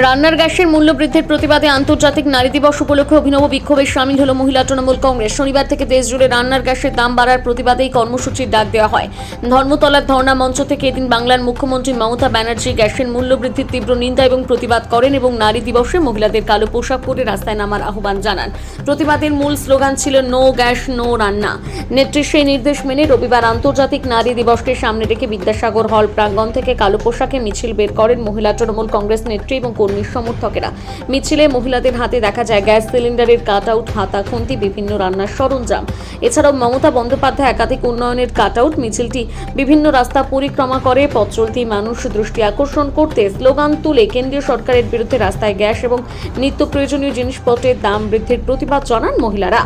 রান্নার গ্যাসের মূল্য বৃদ্ধির প্রতিবাদে আন্তর্জাতিক নারী দিবস উপলক্ষে অভিনব বিক্ষোভে সামিল হল মহিলা তৃণমূল কংগ্রেস। শনিবার থেকে দেশজুড়ে রান্নার গ্যাসের দাম বাড়ার প্রতিবাদে এই কর্মসূচির ডাক দেওয়া হয়। ধর্মতলার ধর্ণা মঞ্চ থেকে এদিন বাংলার মুখ্যমন্ত্রী মমতা ব্যানার্জি গ্যাসের মূল্য বৃদ্ধির তীব্র নিন্দা এবং প্রতিবাদ করেন এবং নারী দিবসে মহিলাদের কালো পোশাক পরে রাস্তায় নামার আহ্বান জানান। প্রতিবাদের মূল স্লোগান ছিল নো গ্যাস নো রান্না। নেত্রীর সেই নির্দেশ মেনে রবিবার আন্তর্জাতিক নারী দিবসকে সামনে রেখে বিদ্যাসাগর হল প্রাঙ্গণ থেকে কালো পোশাকে মিছিল বের করেন মহিলা তৃণমূল কংগ্রেস নেত্রী এবং কর্মী সমর্থকেরা। মিছিলে মহিলাদের হাতে দেখা যায় গ্যাস সিলিন্ডারের কাট আউট, হাতা খুন্তি, বিভিন্ন রান্নার সরঞ্জাম। এছাড়াও মমতা বন্দ্যোপাধ্যায় একাধিক উন্নয়নের কাট আউট। মিছিলটি বিভিন্ন রাস্তা পরিক্রমা করে পথ চলতি মানুষ দৃষ্টি আকর্ষণ করতে স্লোগান তুলে কেন্দ্রীয় সরকারের বিরুদ্ধে রাস্তায় গ্যাস এবং নিত্য প্রয়োজনীয় জিনিসপত্রের দাম বৃদ্ধির প্রতিবাদ জানান মহিলারা।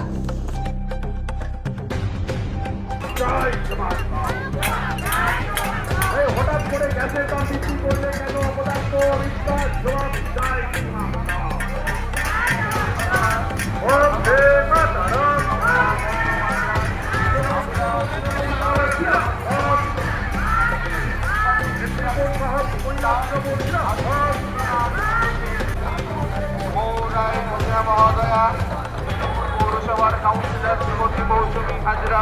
হঠাৎ করে গ্যাসের দাম বৃদ্ধি করলে কেন অপদার্থ অবিশ্বাস জবাব চাই। পৌরসভার কাউন্সিলর শ্রীমতী মৌসুমী হাজরা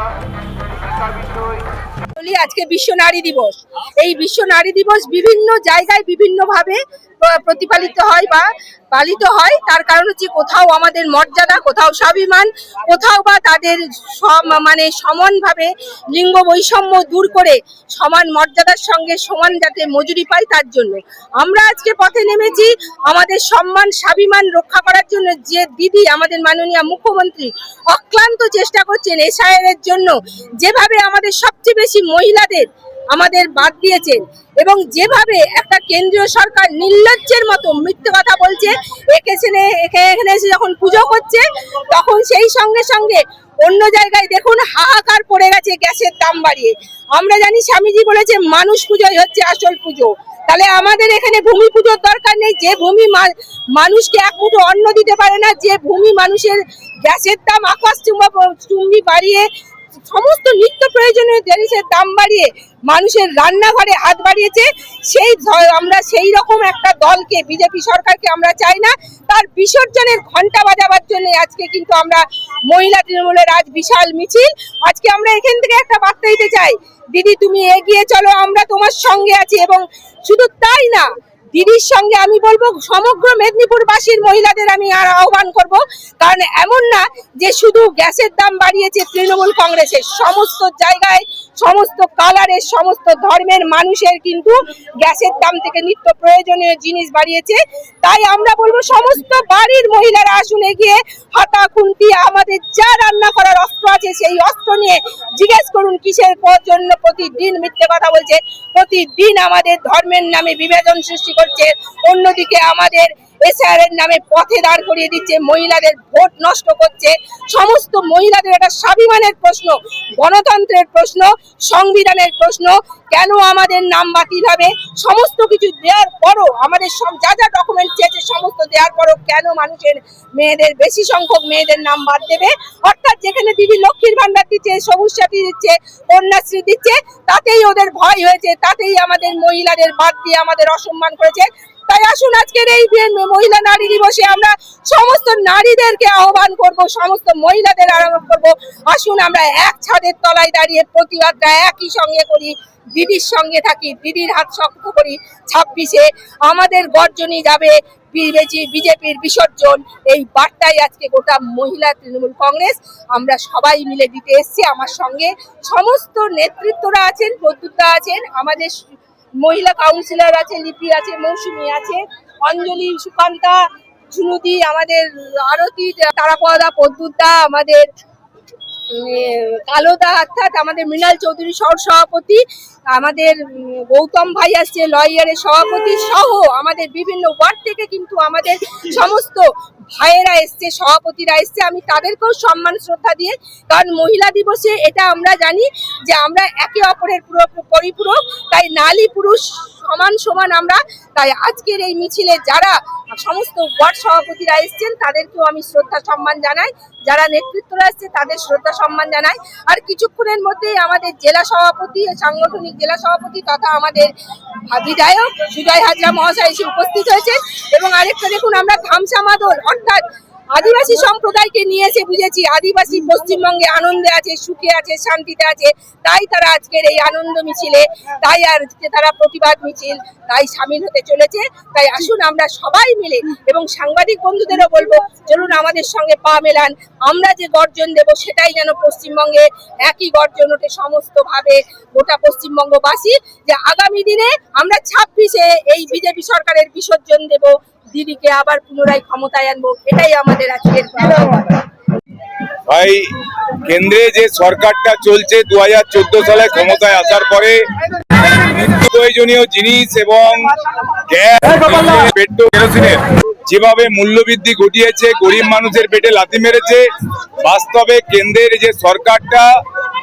বিষয়। আজকে বিশ্ব নারী দিবস। এই বিশ্ব নারী দিবস বিভিন্ন জায়গায় বিভিন্নভাবে প্রতিপালিত হয় বা পালিত হয়। তার কারণ হচ্ছে কোথাও আমাদের মর্যাদা, কোথাও স্বাভিমান, কোথাও বা তাদের সমানভাবে লিঙ্গ বৈষম্য দূর করে সমান মর্যাদার সঙ্গে সমান যাতে মজুরি পাই তার জন্য আমরা আজকে পথে নেমেছি। আমাদের সম্মান স্বাভিমান রক্ষা করার জন্য যে দিদি আমাদের মাননীয় মুখ্যমন্ত্রী অক্লান্ত চেষ্টা করছেন এসআইআর এর জন্য, যেভাবে আমাদের সবচেয়ে বেশি মহিলাদের আমাদের বাদ দিয়েছেন এবং যেভাবে একটা কেন্দ্রীয় সরকার নির্লজ্জের মতো মিথ্যে কথা বলছে, এখানে এসে যখন পুজো করছে তখন সেই সঙ্গে সঙ্গে অন্য জায়গায় দেখুন হাহাকার পড়ে গেছে গ্যাসের দাম বাড়িয়ে। আমরা জানি স্বামীজি বলেছে মানুষ পুজোই হচ্ছে আসল পুজো। তাহলে আমাদের এখানে ভূমি পুজোর দরকার নেই। যে ভূমি মানুষকে এক মুঠো অন্ন দিতে পারে না, যে ভূমি মানুষের গ্যাসের দাম আকাশচুম্বী বাড়িয়ে সমস্ত নিত্য প্রয়োজনীয় জিনিসের দাম বাড়িয়ে মানুষের রান্নাঘরে হাত বাড়িয়েছে, আমরা সেই রকম একটা দলকে, বিজেপি সরকারকে আমরা চাই না। তার বিসর্জনের ঘন্টা বাজাবার জন্য আজকে কিন্তু আমরা মহিলা তৃণমূলের আজ বিশাল মিছিল। আজকে আমরা এখান থেকে একটা বার্তা দিতে চাই, দিদি তুমি এগিয়ে চলো, আমরা তোমার সঙ্গে আছি। এবং শুধু তাই না, দিদির সঙ্গে আমি বলবো সমগ্র মেদিনীপুরবাসীর মহিলাদের আমি আর আহ্বান করব, কারণ এমন না যে শুধু গ্যাসের দাম বাড়িয়েছে তৃণমূল কংগ্রেসের, সমস্ত জায়গায় সমস্ত কালারের সমস্ত ধর্মের মানুষের কিন্তু গ্যাসের দাম থেকে নিত্য প্রয়োজনীয় জিনিস বাড়িয়েছে। তাই আমরা বলবো সমস্ত বাড়ির মহিলারা আসুন এগিয়ে, হাতা খুন্তি আমাদের যা রান্না করার অস্ত্র আছে সেই অস্ত্র নিয়ে জিজ্ঞেস করুন কিসের জন্য প্রতিদিন মিথ্যে কথা বলছে, প্রতিদিন আমাদের ধর্মের নামে বিভাজন সৃষ্টি করছে, অন্যদিকে আমাদের এসআইআর এর নামে পথে দাঁড় করিয়ে দিচ্ছে, মহিলাদের ভোট নষ্ট করছে। সমস্ত মহিলাদের একটা স্বাভিমানের প্রশ্ন, গণতন্ত্রের প্রশ্ন, সংবিধানের প্রশ্ন, কেন আমাদের নাম বাতিল হবে? সমস্ত কিছু দেওয়ার পরও আমাদের যা যা ডকুমেন্ট চেয়েছে সমস্ত দেওয়ার পরও কেন মানুষের মেয়েদের, বেশি সংখ্যক মেয়েদের নাম বাদ দেবে? অর্থাৎ যেখানে দিদি লক্ষ্মীর ভান্ডার দিচ্ছে, সবুজ সাথী দিচ্ছে, কন্যাশ্রী দিচ্ছে, তাতেই ওদের ভয় হয়েছে, তাতেই আমাদের মহিলাদের বাদ দিয়ে আমাদের অসম্মান করেছে। তাই আসুন আজকের এই মহিলা নারী দিবসে আমরা সমস্ত নারীদেরকে আহ্বান করব, সমস্ত মহিলাদের আহ্বান করব, আসুন আমরা এক ছাদের তলায় দাঁড়িয়ে প্রতিবাদটা একই সঙ্গে করি, দিদির সঙ্গে থাকি, দিদির হাত শক্ত করি। 26-এ আমাদের গর্জনই যাবে বিজেপির বিসর্জন। এই বার্তাই আজকে গোটা মহিলা তৃণমূল কংগ্রেস আমরা সবাই মিলে দিতে এসেছি। আমার সঙ্গে সমস্ত নেতৃত্বরা আছেন, প্রদ্যুৎদা আছেন, আমাদের মহিলা কাউন্সিলর আছে, লিপি আছে, মৌসুমী আছে, অঞ্জলি, সুকান্তা, ঝুনুদি, আমাদের আরতি, তারাপদা, প্রদ্যুৎদা, আমাদের কালোদা, অর্থাৎ আমাদের মৃণাল চৌধুরী সহ সভাপতি, আমাদের গৌতম ভাই আসছে লয়ারের সভাপতি সহ আমাদের বিভিন্ন ওয়ার্ড থেকে কিন্তু আমাদের সমস্ত ভাইয়েরা এসছে, সভাপতিরা এসছে। আমি তাদেরকেও সম্মান শ্রদ্ধা দিয়ে, কারণ মহিলা দিবসে এটা আমরা জানি যে আমরা একে অপরের পরিপূরক, তাই নারী পুরুষ সমান সমান আমরা। তাই আজকের এই মিছিলে যারা সমস্ত ওয়ার্ড সভাপতিরা এসেছেন, তাদেরকেও আমি শ্রদ্ধা সম্মান জানাই। যারা নেতৃত্বরা এসছে তাদের শ্রদ্ধা সম্মান জানাই। আর কিছুক্ষণের মধ্যেই আমাদের জেলা সভাপতি, সাংগঠনিক জেলা সভাপতি তথা আমাদের বিধায়ক সুজয় হাজরা মহাশয় এসে উপস্থিত হয়েছেন। এবং আরেকটা দেখুন, আমরা ধামসা মাদল অর্থাৎ আদিবাসী সম্প্রদায়কে নিয়ে এসে বুঝেছি আদিবাসী পশ্চিমবঙ্গে আনন্দে আছে, সুখে আছে, শান্তিতে আছে। তাই তারা আজকের এই আনন্দ মিছিলে, তাই আজকে তারা প্রতিবাদ মিছিল, তাই সামিল হতে চলেছে। তাই আসুন আমরা সবাই মিলে, এবং সাংবাদিক বন্ধুদেরও বলবো, চলুন আমাদের সঙ্গে পা মেলান। আমরা যে গর্জন দেব সেটাই যেন পশ্চিমবঙ্গে একই গর্জন ওঠে সমস্ত ভাবে গোটা পশ্চিমবঙ্গবাসী, যে আগামী দিনে আমরা 26-এ এই বিজেপি সরকারের বিসর্জন দেব, দিদিকে আবার পুনরায় ক্ষমতায় আনবো। এটাই আমাদের আজকের ভাই, কেন্দ্রে যে সরকারটা চলছে 2014 সালে ক্ষমতায় আসার পরে নিত্য প্রয়োজনীয় জিনিস এবং গ্যাস, পেট্রোল, কেরোসিনের যেভাবে মূল্যবৃদ্ধি ঘটিয়েছে, গরিব মানুষের পেটে লাথি মেরেছে। বাস্তবে কেন্দ্রের যে সরকারটা,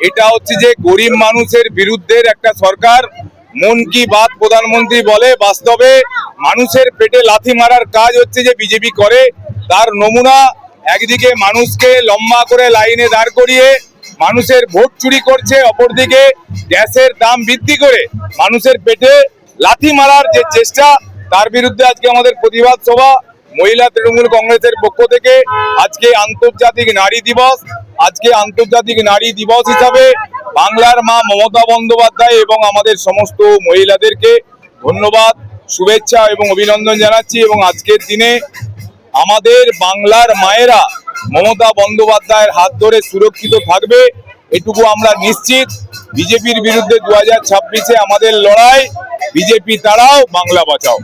এটা হচ্ছে যে গরিব মানুষের বিরুদ্ধের একটা সরকার। মন কি বাত প্রধানমন্ত্রী বলে, বাস্তবে মানুষের পেটে লাথি মারার কাজ হচ্ছে যে বিজেপি করে। তার নমুনা, একদিকে মানুষকে লম্বা করে লাইনে দাঁড় করিয়ে মানুষের ভোট চুরি করছে, অপরদিকে গ্যাসের দাম বৃদ্ধি করে মানুষের পেটে লাথি মারার যে চেষ্টা, তার বিরুদ্ধে আজকে আমাদের প্রতিবাদ সভা মহিলা তৃণমূল কংগ্রেসের পক্ষ থেকে। আজকে আন্তর্জাতিক নারী দিবস। আজকে আন্তর্জাতিক নারী দিবস হিসাবে বাংলার মা মমতা বন্দ্যোপাধ্যায় এবং আমাদের সমস্ত মহিলাদেরকে ধন্যবাদ, শুভেচ্ছা এবং অভিনন্দন জানাচ্ছি। এবং আজকের দিনে আমাদের বাংলার মায়েরা মমতা বন্দ্যোপাধ্যায়ের হাত ধরে সুরক্ষিত থাকবে, এটুকু আমরা নিশ্চিত। বিজেপির বিরুদ্ধে 2026-এ আমাদের লড়াই, বিজেপি তাড়াও, বাংলা বাঁচাও।